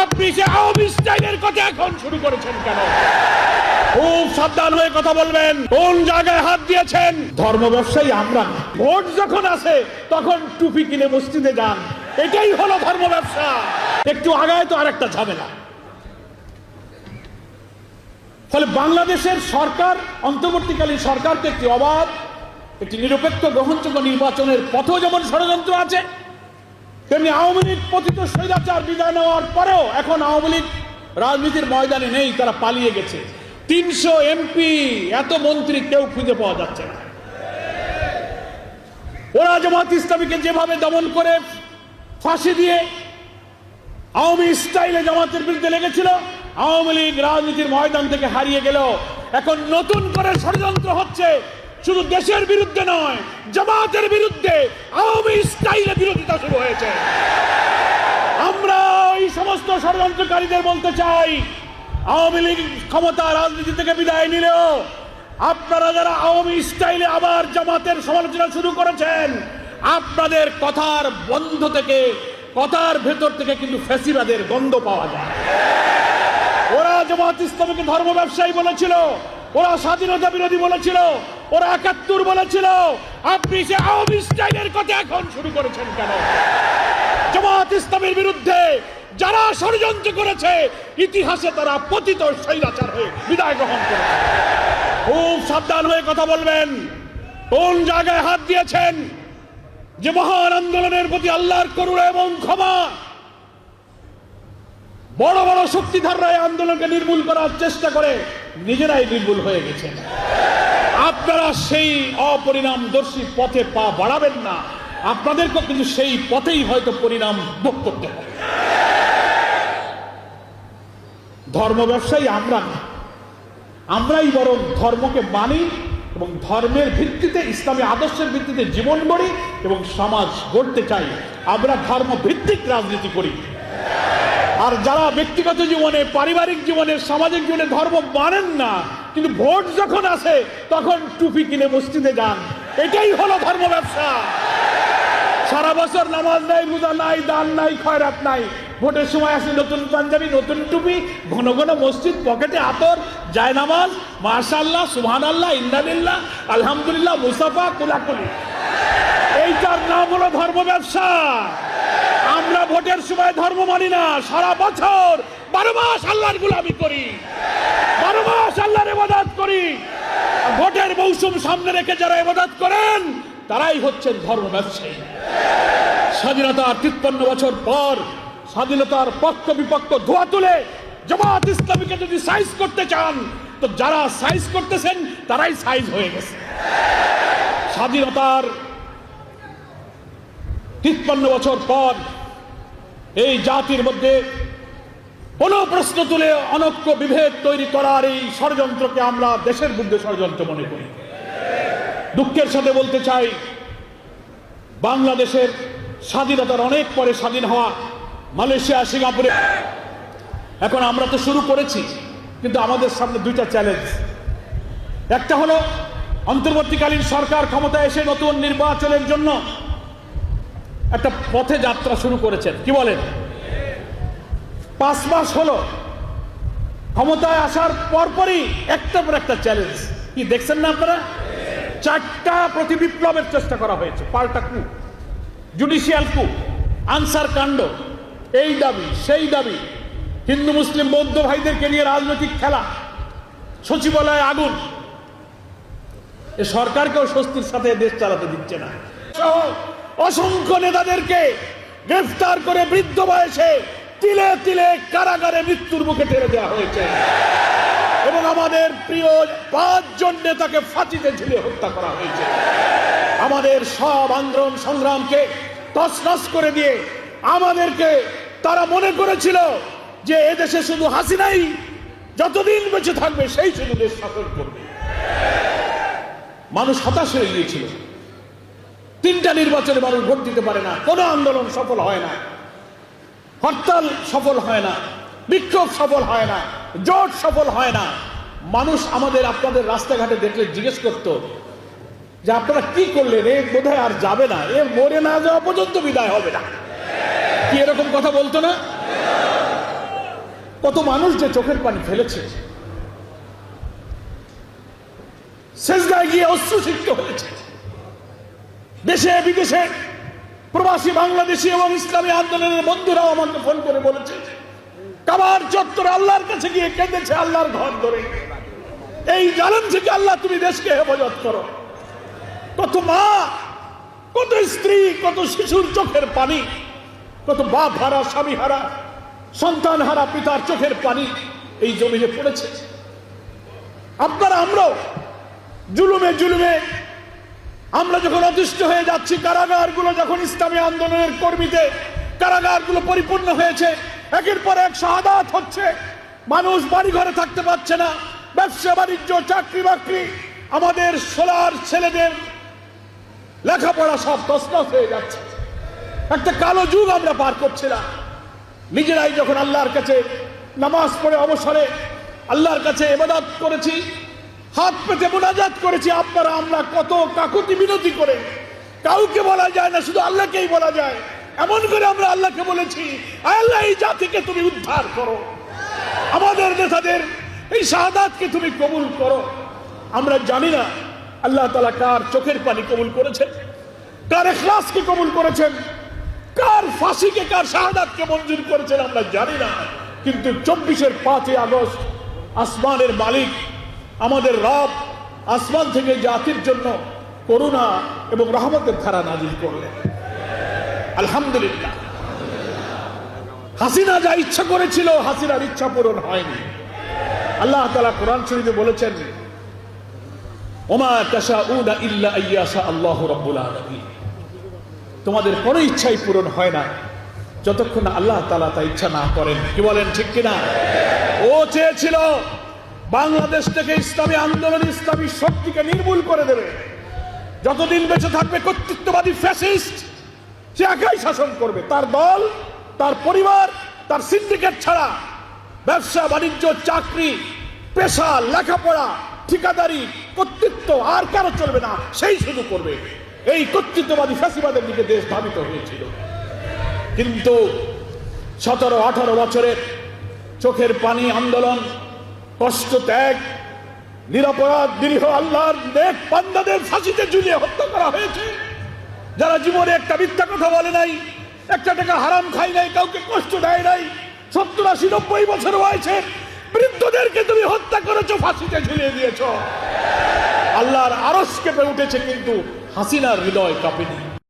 আপনি সে আওয়ামী স্টাইলের কথা এখন শুরু করেছেন কেন? খুব সাবধান হয়ে কথা বলবেন। কোন জায়গায় হাত দিয়েছেন? ধর্ম ব্যবসায়ী আমরা না। ভোট যখন আসে তখন টুপি কিনে মসজিদে যান, এটাই হলো ধর্ম ব্যবসা। একটু আগায় তো আরেকটা ঝামেলা। ফলে বাংলাদেশের সরকার, অন্তর্বর্তীকালীন সরকারকে একটি অবাধ, একটি নিরপেক্ষ গ্রহণযোগ্য নির্বাচনের পথেও যেমন ষড়যন্ত্র আছে, তেমনি আওয়ামী লীগ পতিত স্বৈরাচার বিদায় নেওয়ার পরেও এখন আওয়ামী লীগ রাজনীতির ময়দানে নেই, তারা পালিয়ে গেছে। 300 এমপি, এত মন্ত্রী কেউ খুঁজে পাওয়া যাচ্ছে না। ওরা জামাত ইসলামীকে যেভাবে দমন করে ফাঁসি দিয়ে আওয়ামী স্টাইলে জামাতের বিরুদ্ধে লেগেছিল, আওয়ামী লীগ রাজনীতির ময়দান থেকে হারিয়ে গেল। এখন নতুন করে ষড়যন্ত্র হচ্ছে, শুধু দেশের বিরুদ্ধে নয়, জামাতের বিরুদ্ধে আওয়ামী স্টাইলে বিরোধিতা শুরু হয়েছে। আমরা এই সমস্ত ষড়যন্ত্রকারীদের বলতে চাই, আওয়ামী লীগ ক্ষমতা রাজনীতি থেকে বিদায় নিলেও আপনারা যারা আওয়ামী স্টাইলে আবার জামাতের সমালোচনা শুরু করেছেন, আপনাদের কথার বন্ধ থেকে, কথার ভেতর থেকে কিন্তু ফ্যাসিবাদের গন্ধ পাওয়া যায়। ওরা জামাত ইসলামীকে ধর্ম ব্যবসায়ী বলেছিল, ওরা স্বাধীনতা বিরোধী বলেছিল, ওরা ৭১ বলেছিল। আপনি সে আওয়ামী স্টাইলের কথা এখন শুরু করেছেন কেন? জামাত ইসলামের বিরুদ্ধে যারা ষড়যন্ত্র করেছে, ইতিহাসে তারা পতিত স্বৈরাচার হয়ে বিদায় গ্রহণ করেছে। খুব সাবধান হয়ে কথা বলবেন। কোন জায়গায় হাত দিয়েছেন? যে মহান আন্দোলনের প্রতি আল্লাহর করুণা এবং ক্ষমা, বড় বড় শক্তিধররা এই আন্দোলনকে নির্মূল করার চেষ্টা করে নিজেরাই নির্মূল হয়ে গেছেন। আপনারা সেই অপরিণামদর্শী পথে পা বাড়াবেন না, আপনাদেরকে কিন্তু সেই পথেই হয়তো পরিণাম ভোগ করতে হবে। ধর্ম ব্যবসায়ী আমরা না, আমরাই বরং ধর্মকে মানি এবং ধর্মের ভিত্তিতে, ইসলামী আদর্শের ভিত্তিতে জীবন গড়ি এবং সমাজ গড়তে চাই। আমরা ধর্ম ভিত্তিক রাজনীতি করি। আর যারা ব্যক্তিগত জীবনে, পারিবারিক জীবনে, সামাজিক জীবনে ধর্ম মানেন না, কিন্তু ভোট যখন আসে তখন টুপি কিনে মসজিদে যান, এটাই হলো ধর্ম ব্যবসা। সারা বছর নামাজ নাই, রোজা নাই, দান নাই, খয়রাত নাই, ভোটের সময় আসে নতুন পাঞ্জাবি, নতুন টুপি, ঘন ঘন মসজিদ, পকেটে আতর, যায় নামাজ, মাশাআল্লাহ, সুবহানাল্লাহ, ইন্নালিল্লাহ, আলহামদুলিল্লাহ, মুসাফা, কুলাকুলি। এইটার নাম হলো ধর্ম ব্যবসা। আমরা ভোটের সময় ধর্ম মানি না, সারা বছর 12 মাস আল্লাহর গোলামি করি, 12 মাস আল্লাহর ইবাদত করি। ভোটের মৌসুম সামনে রেখে যারা ইবাদত করেন, তারাই হচ্ছেন ধর্ম ব্যবসায়ী। স্বাধীনতার 53 বছর পর স্বাধীনতার পক্ষ বিপক্ষ ধোয়া তুলে জামাত ইসলামীকে যদি সাইজ করতে চান, তো যারা সাইজ করতেছেন তারাই সাইজ হয়ে গেছে। স্বাধীনতার 53 বছর পর এই জাতির মধ্যে কোন প্রশ্ন তুলে অনৈক্য বিভেদ তৈরি করার এই ষড়যন্ত্রকে আমরা দেশের বিরুদ্ধে ষড়যন্ত্র মনে করি। দুঃখের সাথে বলতে চাই, বাংলাদেশের স্বাধীনতার অনেক পরে স্বাধীন হওয়া মালয়েশিয়া, সিঙ্গাপুরে, এখন আমরা তো শুরু করেছি, কিন্তু আমাদের সামনে দুইটা চ্যালেঞ্জ। একটা হলো অন্তর্বর্তীকালীন সরকার ক্ষমতায় এসে নতুন নির্বাচনের জন্য একটা পথে যাত্রা শুরু করেছেন। কি বলেন? 5 মাস হলো ক্ষমতায় আসার পরপরই একটার পর একটা চ্যালেঞ্জ। কি দেখছেন না আপনারা? 4টা প্রতি বিপ্লবের চেষ্টা করা হয়েছে। পাল্টা কু, জুডিশিয়াল কু, আনসার কাণ্ড, এই দাবি সেই দাবি, হিন্দু মুসলিম বৌদ্ধ ভাইদেরকে নিয়ে রাজনৈতিক খেলা, সচিবালয়ে আগুন। এ সরকারকেও স্বস্তির সাথে দেশ চালাতে দিচ্ছে না। অসংখ্য নেতাদেরকে গ্রেফতার করে বৃদ্ধ বয়সে তিলে তিলে কারাগারে মৃত্যুর মুখে ঠেলে দেওয়া হয়েছে এবং আমাদের প্রিয় 5 জন নেতাকে ফাঁসিতে ঝুলিয়ে হত্যা করা হয়েছে। আমাদের সব আন্দোলন সংগ্রামকে তছনছ করে দিয়ে আমাদেরকে তারা মনে করেছিল যে এদেশে শুধু হাসিনাই যতদিন বেঁচে থাকবে সেই শুধু দেশ শাসন করবে। মানুষ হতাশ হয়ে গিয়েছিল। 3টা নির্বাচনে মানুষ ভোট দিতে পারে না, কোনো আন্দোলন সফল হয় না, হরতাল সফল হয় না, বিক্ষোভ সফল হয় না, জোট সফল হয় না। মানুষ আমাদের, আপনাদের রাস্তাঘাটে দেখলে জিজ্ঞেস করত যে আপনারা কি করলেন, এ বোধহয় আর যাবে না, এ মরে না যাওয়া পর্যন্ত বিদায় হবে না। কি এরকম কথা বলতো না? কত মানুষ যে চোখের পানি ফেলেছে, সেজদায় গিয়ে অশ্রুসিক্ত হয়েছে। দেশে বিদেশে প্রবাসী বাংলাদেশি এবং ইসলামী আন্দোলনের বন্ধুরাও আমাকে ফোন করে বলেছে, কাবার চত্বরে আল্লাহর কাছে গিয়ে কেঁদেছে আল্লাহর ঘর ধরে, এই জালেম থেকে আল্লাহ তুমি দেশকে হেফাজত করো। কত মা, কত স্ত্রী, কত শিশুর চোখের পানি, কত বাপ হারা, স্বামী হারা, সন্তান হারা পিতার চোখের পানি এই জমিনে পড়েছে। আপনারা আমরাও জুলুমে জুলুমে আমরা যখন অতিষ্ঠ হয়ে যাচ্ছি, কারাগারগুলো যখন ইসলামী আন্দোলনের কর্মীতে কারাগারগুলো পরিপূর্ণ হয়েছে, একের পর এক শাহাদাত হচ্ছে, মানুষ বাড়ি ঘরে থাকতে পারছে না, ব্যবসা বাণিজ্য, চাকরি বাকরি, আমাদের সোলার ছেলেদের লেখাপড়া সব তছনছ হয়ে যাচ্ছে। একটা কালো যুগ আমরা পার করছিলাম। নিজেরাই যখন আল্লাহর কাছে নামাজ পড়ে অবসরে আল্লাহর কাছে ইবাদত করেছি, হাত পেতে মুনাজাত করেছি, আপনারা আমরা কত কাকুতি মিনতি করে, কাউকে বলা যায় না, শুধু আল্লাহকেই বলা যায়, এমন করে আমরা আল্লাহকে বলেছি, আল্লাহ এই জাতিকে তুমি উদ্ধার করো, আমাদের নেতাদের এই শাহাদাতকে তুমি কবুল করো। আমরা জানি না আল্লাহ তাআলা কার চোখের পানি কবুল করেছেন, কার ইখলাসকে কবুল করেছেন, কার ফাঁসিকে, কার শাহাদাতকে মঞ্জুর করেছেন আমরা জানি না। কিন্তু 24-এর 5 আগস্ট আসমানের মালিক আমাদের রব আসমান থেকে জাতির জন্য করুণা এবং রহমতের ধারা নাজিল করলেন। আলহামদুলিল্লাহ। হাসিনা যা ইচ্ছা করেছিল, হাসিনার ইচ্ছা পূরণ হয়নি। আল্লাহ তাআলা কোরআন শরীফে বলেছেন, ওমা তাশাউনা ইল্লা আইয়াশা আল্লাহু রাব্বুল আলামিন, তোমাদের কোনো ইচ্ছাই পূরণ হয় না যতক্ষণ আল্লাহ তাআলা তা ইচ্ছা না করেন। কি বলেন, ঠিক কিনা? ও চেয়েছিল বাংলাদেশ থেকে ইসলামী আন্দোলন, ইসলামী শক্তিকে নির্মূল করে দেবে। যতদিন বেঁচে থাকবে কর্তৃত্ববাদী ফ্যাসিস্ট, সে একাই শাসন করবে, তার দল, তার পরিবার, তার সিন্ডিকেট ছাড়া ব্যবসা বাণিজ্য, চাকরি, পেশা, লেখাপড়া, ঠিকাদারি, কর্তৃত্ব আর কারো চলবে না, সেই শুধু করবে। এই কর্তৃত্ববাদী ফ্যাসিবাদের দিকে দেশ ধাবিত হয়েছিল। কিন্তু 17-18 বছরের চোখের পানি আন্দোলন, কষ্ট ত্যাগ, নিরপরাধ নিরীহ আল্লাহর নেক বান্দাদের ফাঁসিতে ঝুলিয়ে হত্যা করা হয়েছে। যারা জীবনে একটা মিথ্যা কথা বলে নাই, একটা টাকা হারাম খায় নাই, কাউকে কষ্ট দেয় নাই, 70-80-90 বছর বয়সে বৃদ্ধদেরকে তুমি হত্যা করেছো, ফাঁসিতে ঝুলিয়ে দিয়েছো। আল্লাহর আরশ কেঁপে উঠেছে, কিন্তু হাসিনার হৃদয় কাঁপেনি।